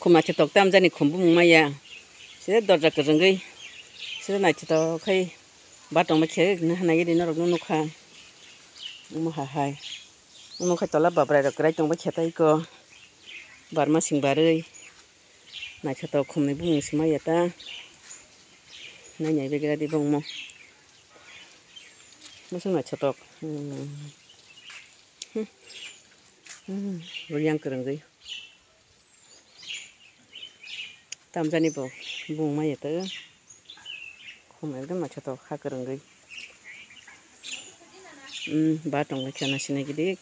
khum nào chụp tam gia này khum bung mày à sẽ đọt ra cái rừng gây sẽ này chụp khi bắt trong mấy chế này cái nó được nó khá nó hài nó khai tao là bà bè được cái trong mấy chế tay co bà mà sinh bà ơi này chụp khum này bung xí mày ta này nhảy về cái đi bung mông nó xuống này chụp rồi yang cái rừng gây tam gia này bộ bung mày tới không phải mà cho tao khá cái rừng ba trong cái chăn này cái đi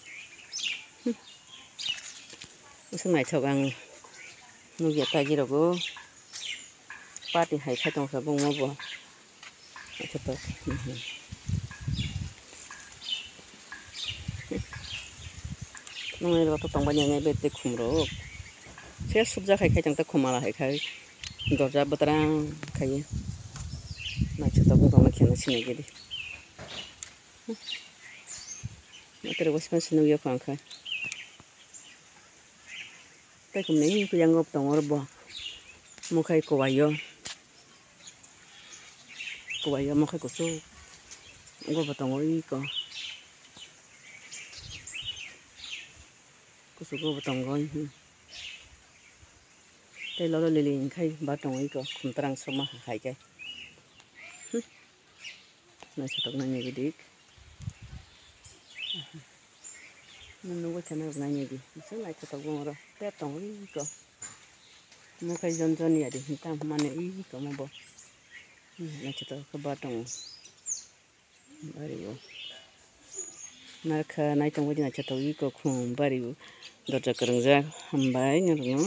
cái này cho bằng nuôi gà tay gì đâu có ba thì hay khai trong cái bông nó bò cho tao nó này là tao trồng bao nhiêu ngày về tới khum rồi sẽ súp ra khai trong ta khum mà là khai đổ ra bớt ra khai này cho tao cũng còn cái này cái đi nó từ lúc mà sinh nuôi con khai cái cũng này cái yang ngọc tông ở bờ mua khai cổ vải mua khai cổ số ngọc tông ở ý co cổ số ngọc tông rồi cái lò lì lì khai ba tông ý co không trăng số mà khai cái này cho tao này cái đi mình nuôi cái này này gì số này cho tao cũng rồi tết tông ý co mua cái dân dân này đi ta mà này ý co mà bỏ này cho tao cái ba tông bari wo narka này trong cái này cho tao ý co không bari wo đợt ra kerja hambai nhở nó